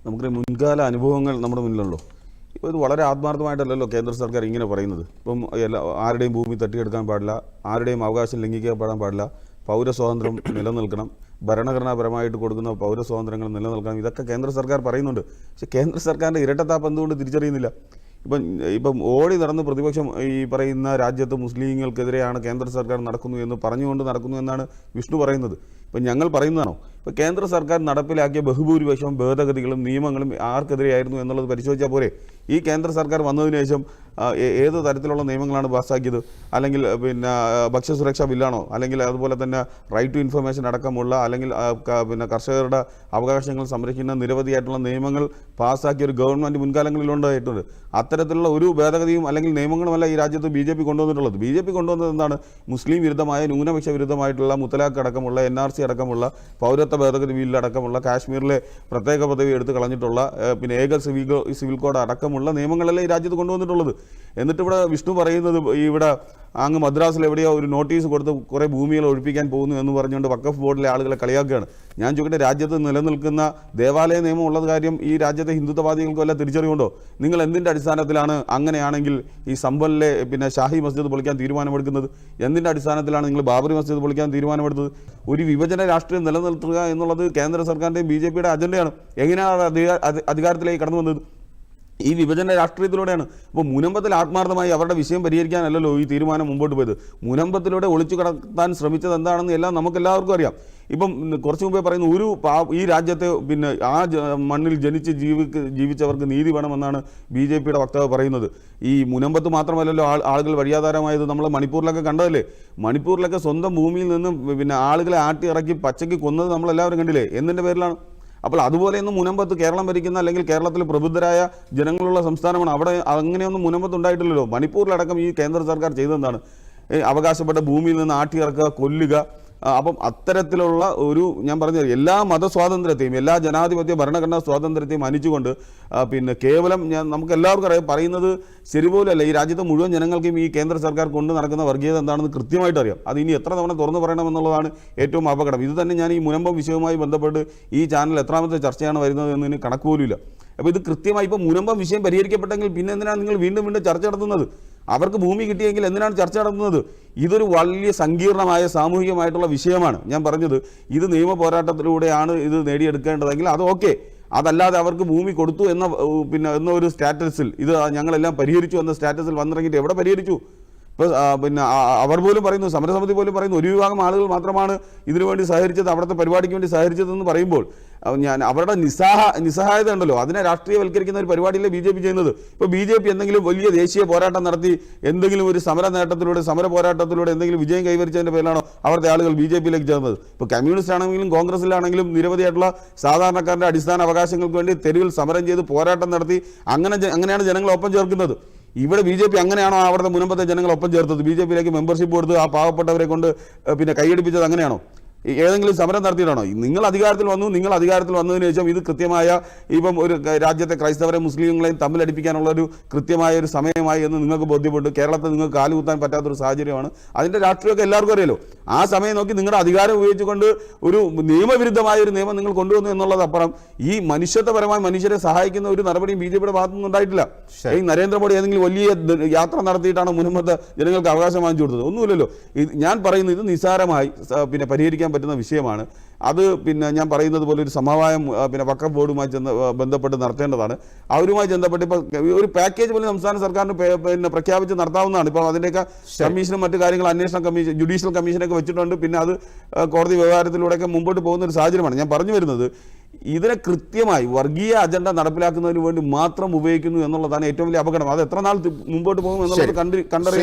നമുക്കൊരു മുൻകാല അനുഭവങ്ങൾ നമ്മുടെ മുന്നിലുള്ളൂ. ഇപ്പോൾ ഇത് വളരെ ആത്മാർത്ഥമായിട്ടല്ലല്ലോ കേന്ദ്ര സർക്കാർ ഇങ്ങനെ പറയുന്നത്. ഇപ്പം ആരുടെയും ഭൂമി തട്ടിയെടുക്കാൻ പാടില്ല, ആരുടെയും അവകാശം ലംഘിക്കപ്പെടാൻ പാടില്ല, പൗരസ്വാതന്ത്ര്യം നിലനിൽക്കണം, ഭരണഘടനാപരമായിട്ട് കൊടുക്കുന്ന പൗരസ്വാതന്ത്ര്യങ്ങൾ നിലനിൽക്കണം, ഇതൊക്കെ കേന്ദ്ര സർക്കാർ പറയുന്നുണ്ട്. പക്ഷേ കേന്ദ്ര സർക്കാരിൻ്റെ ഇരട്ടത്താപ്പ് എന്തുകൊണ്ട് തിരിച്ചറിയുന്നില്ല? ഇപ്പം ഓടി നടന്ന് പ്രതിപക്ഷം ഈ പറയുന്ന രാജ്യത്ത് മുസ്ലിങ്ങൾക്കെതിരെയാണ് കേന്ദ്ര സർക്കാർ നടക്കുന്നു എന്ന് പറഞ്ഞുകൊണ്ട് നടക്കുന്നു എന്നാണ് വിഷ്ണു പറയുന്നത്. ഇപ്പം ഞങ്ങൾ പറയുന്നതാണോ? ഇപ്പോൾ കേന്ദ്ര സർക്കാർ നടപ്പിലാക്കിയ ബഹുഭൂരിപക്ഷം ഭേദഗതികളും നിയമങ്ങളും ആർക്കെതിരെയായിരുന്നു എന്നുള്ളത് പരിശോധിച്ചാൽ പോരെ. ഈ കേന്ദ്ര സർക്കാർ വന്നതിന് ശേഷം ഏത് തരത്തിലുള്ള നിയമങ്ങളാണ് പാസ്സാക്കിയത്? അല്ലെങ്കിൽ ഭക്ഷ്യസുരക്ഷാ ബില്ലാണോ? അല്ലെങ്കിൽ അതുപോലെ തന്നെ റൈറ്റ് ടു ഇൻഫർമേഷൻ അടക്കമുള്ള അല്ലെങ്കിൽ കർഷകരുടെ അവകാശങ്ങൾ സംരക്ഷിക്കുന്ന നിരവധിയായിട്ടുള്ള നിയമങ്ങൾ പാസ്സാക്കിയ ഒരു ഗവൺമെൻറ് മുൻകാലങ്ങളിലുണ്ടായിട്ടുണ്ട്. അത്തരത്തിലുള്ള ഒരു ഭേദഗതിയും അല്ലെങ്കിൽ നിയമങ്ങളുമല്ല ഈ രാജ്യത്ത് BJP കൊണ്ടുവന്നിട്ടുള്ളത്. BJP കൊണ്ടുവന്നത് എന്താണ്? മുസ്ലിം വിരുദ്ധമായ, ന്യൂനപക്ഷ വിരുദ്ധമായിട്ടുള്ള മുത്തലാഖ് അടക്കമുള്ള, NRC അടക്കമുള്ള, പൗരത്വ ഭേദഗതി ബില്ലടക്കമുള്ള, കാശ്മീരിലെ പ്രത്യേക പദവി എടുത്ത് കളഞ്ഞിട്ടുള്ള, ഏക സിവിൽ കോഡ് അടക്കമുള്ള നിയമങ്ങളല്ലേ ഈ രാജ്യത്ത് കൊണ്ടുവന്നിട്ടുള്ളത്. എന്നിട്ട് ഇവിടെ വിഷ്ണു പറയുന്നത് ഇവിടെ അങ്ങ് മദ്രാസിൽ എവിടെയോ ഒരു നോട്ടീസ് കൊടുത്ത് കുറേ ഭൂമികൾ ഒഴിപ്പിക്കാൻ പോകുന്നു എന്ന് പറഞ്ഞുകൊണ്ട് വഖഫ് ബോർഡിലെ ആളുകളെ കളിയാക്കുകയാണ്. ഞാൻ ചോദിക്കട്ടെ, രാജ്യത്ത് നിലനിൽക്കുന്ന ദേവാലയ നിയമം ഉള്ളത് കാര്യം ഈ രാജ്യത്തെ ഹിന്ദുത്വവാദികൾക്ക് വല്ല തിരിച്ചറിവുണ്ടോ? നിങ്ങൾ എന്തിൻ്റെ അടിസ്ഥാനത്തിലാണ് അങ്ങനെയാണെങ്കിൽ ഈ സംഭലിലെ ഷാഹി മസ്ജിദ് പൊളിക്കാൻ തീരുമാനമെടുക്കുന്നത്? എന്തിൻ്റെ അടിസ്ഥാനത്തിലാണ് നിങ്ങൾ ബാബറി മസ്ജിദ് പൊളിക്കാൻ തീരുമാനമെടുത്തത്? ഒരു വിഭജന രാഷ്ട്രീയം നിലനിർത്തുക എന്നുള്ളത് കേന്ദ്ര സർക്കാരിൻ്റെയും BJPയുടെ അജണ്ടയാണ്. എങ്ങനെയാണ് അധികാരത്തിലേക്ക് കടന്നു വന്നത്? ഈ വിഭജന രാഷ്ട്രീയത്തിലൂടെയാണ്. ഇപ്പോൾ മുനമ്പത്തിൽ ആത്മാർത്ഥമായി അവരുടെ വിഷയം പരിഹരിക്കാനല്ലല്ലോ ഈ തീരുമാനം മുമ്പോട്ട് പോയത്. മുനമ്പത്തിലൂടെ ഒളിച്ചു കടത്താൻ ശ്രമിച്ചത് എന്താണെന്ന് എല്ലാം നമുക്കെല്ലാവർക്കും അറിയാം. ഇപ്പം കുറച്ച് മുമ്പേ പറയുന്ന ഈ രാജ്യത്തെ ആ മണ്ണിൽ ജനിച്ച് ജീവിച്ചവർക്ക് നീതി വേണമെന്നാണ് BJPയുടെ വക്താവ് പറയുന്നത്. ഈ മുനമ്പത്ത് മാത്രമല്ലല്ലോ ആളുകൾ വഴിയാധാരമായത്. നമ്മൾ മണിപ്പൂരിലൊക്കെ കണ്ടതല്ലേ? മണിപ്പൂരിലൊക്കെ സ്വന്തം ഭൂമിയിൽ നിന്നും ആളുകളെ ആട്ടി ഇറക്കി പച്ചയ്ക്ക് കൊന്നത് നമ്മളെല്ലാവരും കണ്ടില്ലേ? എന്തിൻ്റെ പേരിലാണ്? അപ്പോൾ അതുപോലെയൊന്നും മുനമ്പത്ത് കേരളം ഭരിക്കുന്ന അല്ലെങ്കിൽ കേരളത്തിൽ പ്രബുദ്ധരായ ജനങ്ങളുള്ള സംസ്ഥാനമാണ്. അവിടെ അങ്ങനെയൊന്നും മുനമ്പത്ത് ഉണ്ടായിട്ടില്ലല്ലോ. മണിപ്പൂരിലടക്കം ഈ കേന്ദ്ര സർക്കാർ ചെയ്തതെന്താണ്? അവകാശപ്പെട്ട ഭൂമിയിൽ നിന്ന് ആട്ടിയിറക്കുക, കൊല്ലുക. അപ്പം അത്തരത്തിലുള്ള ഞാൻ പറഞ്ഞ എല്ലാ മതസ്വാതന്ത്ര്യത്തെയും എല്ലാ ജനാധിപത്യ ഭരണഘടനാ സ്വാതന്ത്ര്യത്തെയും മാനിച്ചുകൊണ്ട് കേവലം നമുക്ക് എല്ലാവർക്കും അറിയാം, പറയുന്നത് ശരിപോലല്ല. ഈ രാജ്യത്തെ മുഴുവൻ ജനങ്ങൾക്കും ഈ കേന്ദ്ര സർക്കാർ കൊണ്ട് നടക്കുന്ന വർഗീയത എന്താണെന്ന് കൃത്യമായിട്ട് അറിയാം. അത് ഇനി എത്ര തവണ തുറന്നു പറയണമെന്നുള്ളതാണ് ഏറ്റവും അപകടം. ഇത് തന്നെ ഞാൻ ഈ മുനമ്പം വിഷയവുമായി ബന്ധപ്പെട്ട് ഈ ചാനൽ എത്രാമത്തെ ചർച്ചയാണ് വരുന്നത് എന്നതിന് കണക്ക് പോലുമില്ല. അപ്പോൾ ഇത് കൃത്യമായി ഇപ്പോൾ മുനമ്പം വിഷയം പരിഹരിക്കപ്പെട്ടെങ്കിൽ പിന്നെ എന്തിനാണ് നിങ്ങൾ വീണ്ടും ചർച്ച നടത്തുന്നത്? അവർക്ക് ഭൂമി കിട്ടിയെങ്കിൽ എന്തിനാണ് ചർച്ച നടത്തുന്നത്? ഇതൊരു വലിയ സങ്കീർണമായ സാമൂഹികമായിട്ടുള്ള വിഷയമാണ്. ഞാൻ പറഞ്ഞത്, ഇത് നിയമ പോരാട്ടത്തിലൂടെയാണ് ഇത് നേടിയെടുക്കേണ്ടതെങ്കിൽ അത് ഓക്കെ. അതല്ലാതെ അവർക്ക് ഭൂമി കൊടുത്തു എന്ന ഒരു സ്റ്റാറ്റസിൽ ഇത് ഞങ്ങളെല്ലാം പരിഹരിച്ചു എന്ന സ്റ്റാറ്റസിൽ വന്നിറങ്ങിയിട്ട് എവിടെ പരിഹരിച്ചു? ഇപ്പോൾ അവർ പോലും പറയുന്നു, സമരസമിതി പോലും പറയുന്നു, ഒരു വിഭാഗം ആളുകൾ മാത്രമാണ് ഇതിനുവേണ്ടി സഹകരിച്ചത്, അവിടുത്തെ പരിപാടിക്ക് വേണ്ടി സഹകരിച്ചതെന്ന് പറയുമ്പോൾ അവരുടെ നിസ്സഹായത ഉണ്ടല്ലോ, അതിനെ രാഷ്ട്രീയവൽക്കരിക്കുന്ന ഒരു പരിപാടിയിലെ BJP ചെയ്യുന്നത്. ഇപ്പോൾ BJP എന്തെങ്കിലും വലിയ ദേശീയ പോരാട്ടം നടത്തി എന്തെങ്കിലും ഒരു സമര പോരാട്ടത്തിലൂടെ എന്തെങ്കിലും വിജയം കൈവരിച്ചതിൻ്റെ പേരിലാണോ അവിടുത്തെ ആളുകൾ BJPയിലേക്ക് ചേർന്നത്? ഇപ്പോൾ കമ്മ്യൂണിസ്റ്റ് ആണെങ്കിലും കോൺഗ്രസിലാണെങ്കിലും നിരവധിയായിട്ടുള്ള സാധാരണക്കാരുടെ അടിസ്ഥാന അവകാശങ്ങൾക്ക് വേണ്ടി തെരുവിൽ സമരം ചെയ്ത് പോരാട്ടം നടത്തി അങ്ങനെയാണ് ജനങ്ങളെ ഒപ്പം ചേർക്കുന്നത്. ഇവിടെ BJP അങ്ങനെയാണോ അവിടുത്തെ മുനമ്പത്തെ ജനങ്ങളൊപ്പം ചേർത്തത്? BJPയിലേക്ക് മെമ്പർഷിപ്പ് കൊടുത്ത് ആ പാവപ്പെട്ടവരെ കൊണ്ട് കൈയടിപ്പിച്ചത് അങ്ങനെയാണോ? ഏതെങ്കിലും സമരം നടത്തിയിട്ടാണോ? നിങ്ങൾ അധികാരത്തിൽ വന്നതിന് ശേഷം ഇത് കൃത്യമായ ഇപ്പം ഒരു രാജ്യത്തെ ക്രൈസ്തവരെ മുസ്ലിങ്ങളെയും തമ്മിലടിപ്പിക്കാനുള്ള ഒരു കൃത്യമായ ഒരു സമയമായി എന്ന് നിങ്ങൾക്ക് ബോധ്യപ്പെട്ടു. കേരളത്തിൽ നിങ്ങൾക്ക് കാലുകുത്താൻ പറ്റാത്തൊരു സാഹചര്യമാണ്. അതിൻ്റെ രാഷ്ട്രീയമൊക്കെ എല്ലാവർക്കും അറിയാലോ. ആ സമയം നോക്കി നിങ്ങളുടെ അധികാരം ഉപയോഗിച്ചുകൊണ്ട് ഒരു നിയമവിരുദ്ധമായ ഒരു നിയമം നിങ്ങൾ കൊണ്ടുവന്നു എന്നുള്ളതപ്പുറം ഈ മനുഷ്യത്വപരമായി മനുഷ്യരെ സഹായിക്കുന്ന ഒരു നടപടിയും BJPയുടെ ഭാഗത്തുനിന്ന് ഉണ്ടായിട്ടില്ല. ഈ നരേന്ദ്രമോദി ഏതെങ്കിലും വലിയ യാത്ര നടത്തിയിട്ടാണ് മുനമ്പത്തെ ജനങ്ങൾക്ക് അവകാശം വാങ്ങിച്ചു കൊടുത്തത്? ഒന്നുമില്ലല്ലോ. ഞാൻ പറയുന്നത് ഇത് നിസ്സാരമായി പരിഹരിക്കാൻ പറ്റുന്ന വിഷയമാണ്. അത് ഞാൻ പറയുന്നത് പോലെ ഒരു സമവായം വഖഫ് ബോർഡുമായി ബന്ധപ്പെട്ട് നടത്തേണ്ടതാണ്. അവരുമായി ബന്ധപ്പെട്ട് ഇപ്പോൾ ഒരു പാക്കേജ് പോലെ സംസ്ഥാന സർക്കാരിന് പ്രഖ്യാപിച്ച് നടത്താവുന്നതാണ്. ഇപ്പോൾ അതിൻ്റെയൊക്കെ കമ്മീഷനും മറ്റു കാര്യങ്ങൾ അന്വേഷണ കമ്മീഷൻ, ജുഡീഷ്യൽ കമ്മീഷനൊക്കെ വെച്ചിട്ടുണ്ട്. പിന്നെ അത് കോടതി വ്യവഹാരത്തിലൂടെയൊക്കെ മുമ്പോട്ട് പോകുന്ന ഒരു സാഹചര്യമാണ്. ഞാൻ പറഞ്ഞു വരുന്നത്, ഇതിനെ കൃത്യമായി വർഗീയ അജണ്ട നടപ്പിലാക്കുന്നതിന് വേണ്ടി മാത്രം ഉപയോഗിക്കുന്നു എന്നുള്ളതാണ് ഏറ്റവും വലിയ അപകടം. അത് എത്ര നാൾ മുമ്പോട്ട് പോകും എന്നുള്ളത് കണ്ടറിയാം.